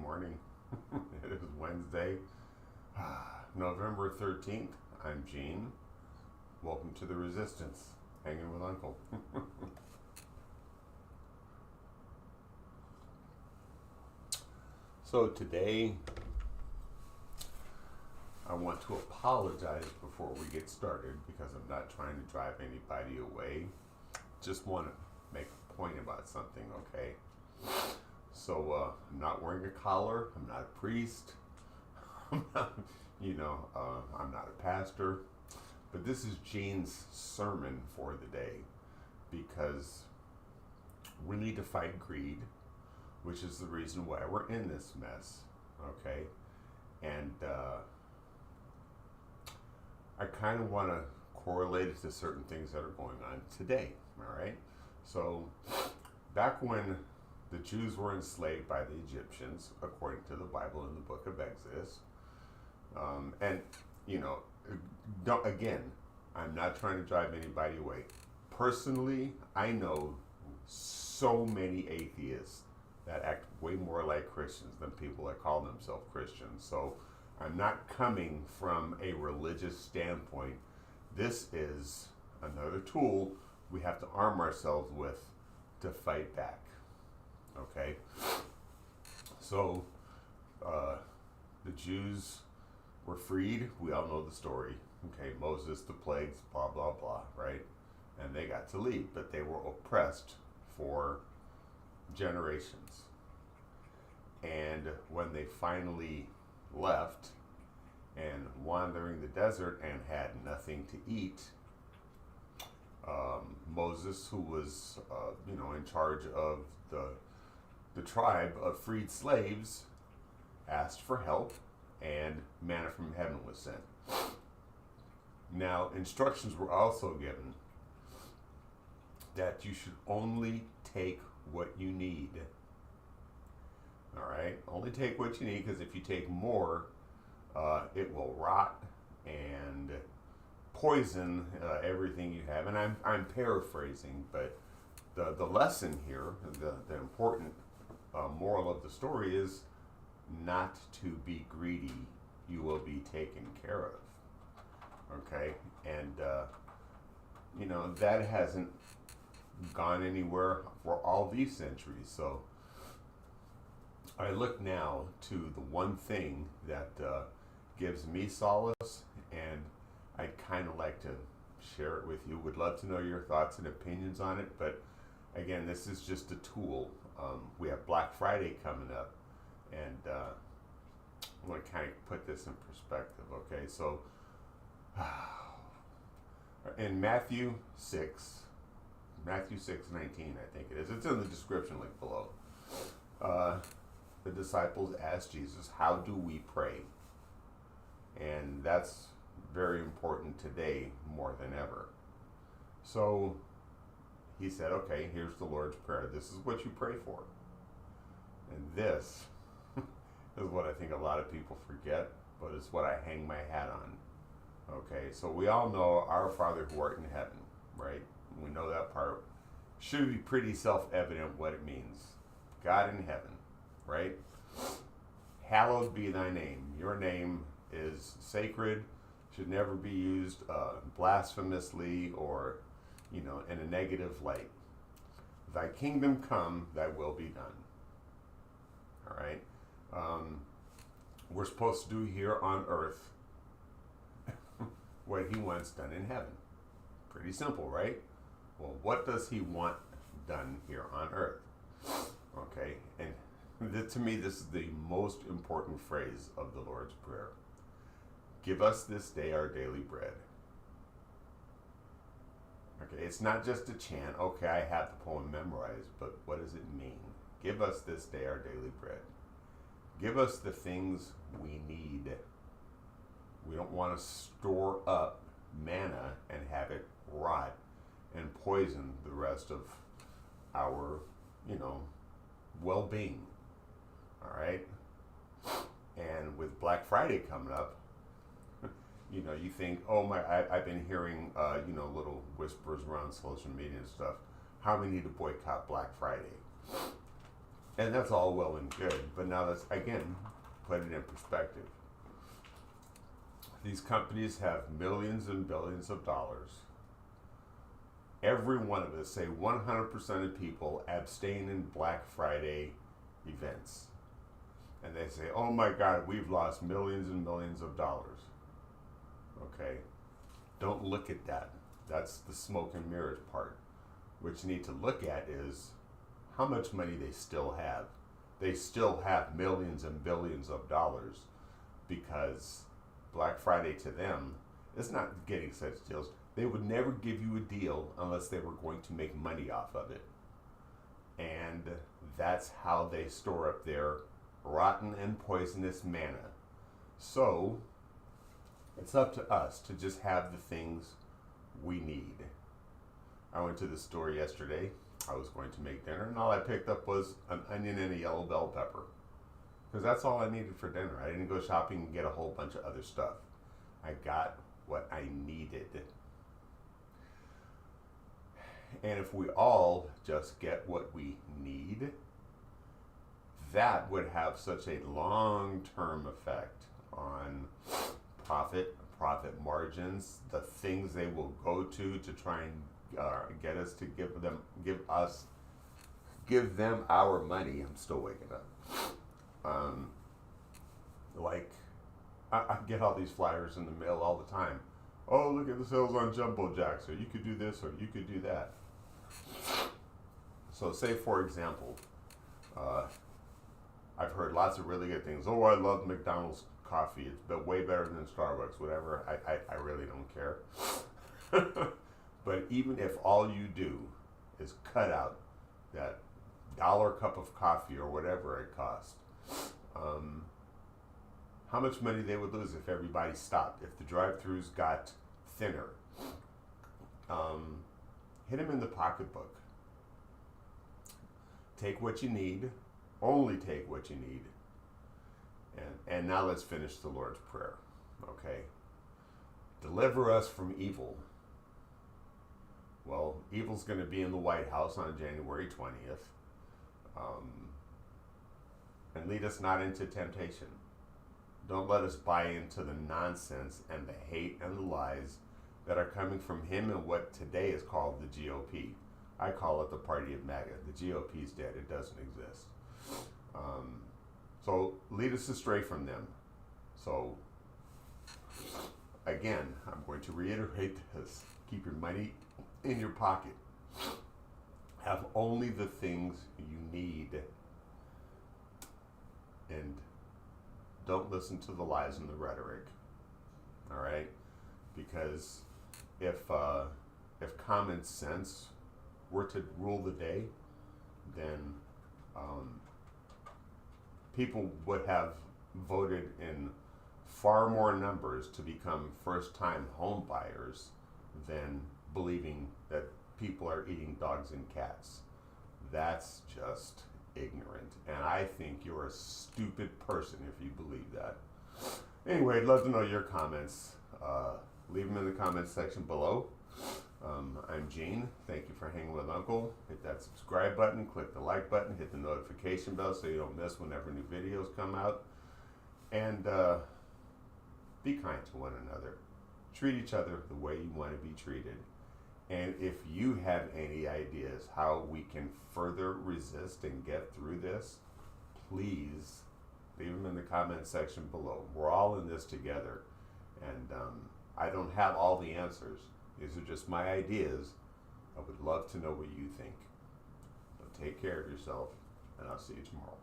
morning. It is Wednesday, November 13th. I'm Gene. Welcome to the Resistance, hanging with Uncle. So today, I want to apologize before we get started because I'm not trying to drive anybody away. Just want to make a point about something, okay? So I'm not wearing a collar. I'm not a priest. I'm not, I'm not a pastor. But this is Gene's sermon for the day because we need to fight greed, which is the reason why we're in this mess, okay? And I kind of want to correlate it to certain things that are going on today, all right? So back when the Jews were enslaved by the Egyptians, according to the Bible in the book of Exodus, again, I'm not trying to drive anybody away. Personally, I know so many atheists that act way more like Christians than people that call themselves Christians. So I'm not coming from a religious standpoint. This is another tool we have to arm ourselves with to fight back. Okay? So the Jews were freed. We all know the story. Okay, Moses, the plagues, blah, blah, blah, right? And they got to leave, but they were oppressed for generations. And when they finally left and wandering the desert and had nothing to eat, Moses, who was, in charge of the tribe of freed slaves, asked for help, and manna from heaven was sent. Now, instructions were also given that you should only take what you need. All right? Only take what you need, because if you take more, it will rot and poison everything you have. And I'm paraphrasing, but the lesson here, the important moral of the story is not to be greedy. You will be taken care of. Okay? And, that hasn't gone anywhere for all these centuries. So I look now to the one thing that gives me solace, and I'd kind of like to share it with you. Would love to know your thoughts and opinions on it, but again, this is just a tool. We have Black Friday coming up, and I want to kind of put this in perspective, okay? So in Matthew 6:19, I think it is. It's in the description link below. The disciples asked Jesus, how do we pray? And that's very important today more than ever. So he said, okay, here's the Lord's Prayer. This is what you pray for. And this is what I think a lot of people forget, but it's what I hang my hat on. Okay, so we all know our Father who art in heaven, right? We know that part. Should be pretty self-evident what it means. God in heaven, right? Hallowed be thy name. Your name is sacred, should never be used blasphemously or, in a negative light. Thy kingdom come, thy will be done. All right? We're supposed to do here on earth what he wants done in heaven. Pretty simple, right? Well, what does he want done here on earth? Okay, and to me, this is the most important phrase of the Lord's Prayer. Give us this day our daily bread. Okay, it's not just a chant. Okay, I have the poem memorized, but what does it mean? Give us this day our daily bread. Give us the things we need. We don't want to store up manna and have it rot and poison the rest of our, well-being. All right? And with Black Friday coming up, you think, oh my, I've been hearing, little whispers around social media and stuff. How we need to boycott Black Friday. And that's all well and good, but now let's again put it in perspective. These companies have millions and billions of dollars. Every one of us, say 100% of people, abstain in Black Friday events. And they say, oh my God, we've lost millions and millions of dollars. Okay, don't look at that. That's the smoke and mirrors part. What you need to look at is how much money they still have. They still have millions and billions of dollars, because Black Friday to them is not getting such deals. They would never give you a deal unless they were going to make money off of it. And that's how they store up their rotten and poisonous manna. So it's up to us to just have the things we need. I went to the store yesterday. I was going to make dinner, and all I picked up was an onion and a yellow bell pepper, because that's all I needed for dinner. I didn't go shopping and get a whole bunch of other stuff. I got what I needed. And if we all just get what we need, that would have such a long-term effect on profit margins, the things they will go to try and get us to give them our money. I'm still waking up. Like I get all these flyers in the mail all the time. Oh, look at the sales on Jumbo Jacks, or you could do this, or you could do that. So say, for example, I've heard lots of really good things. Oh, I love McDonald's coffee. It's way better than Starbucks, whatever. I really don't care. But even if all you do is cut out that dollar cup of coffee or whatever it costs, how much money they would lose if everybody stopped, if the drive-thrus got thinner. Hit them in the pocketbook. Take what you need, only take what you need. And now let's finish the Lord's Prayer, okay? Deliver us from evil. Well, evil's going to be in the White House on January 20th. And lead us not into temptation. Don't let us buy into the nonsense and the hate and the lies that are coming from him and what today is called the GOP. I call it the party of MAGA. The GOP is dead. It doesn't exist. So lead us astray from them. So again, I'm going to reiterate this. Keep your money in your pocket. Have only the things you need. And don't listen to the lies and the rhetoric. All right? Because if common sense were to rule the day, then people would have voted in far more numbers to become first-time home buyers than believing that people are eating dogs and cats. That's just ignorant. And I think you're a stupid person if you believe that. Anyway, I'd love to know your comments. Leave them in the comments section below. I'm Gene. Thank you for hanging with Uncle. Hit that subscribe button, click the like button, hit the notification bell so you don't miss whenever new videos come out. And be kind to one another. Treat each other the way you want to be treated. And if you have any ideas how we can further resist and get through this, please leave them in the comment section below. We're all in this together. And I don't have all the answers. These are just my ideas. I would love to know what you think. So take care of yourself, and I'll see you tomorrow.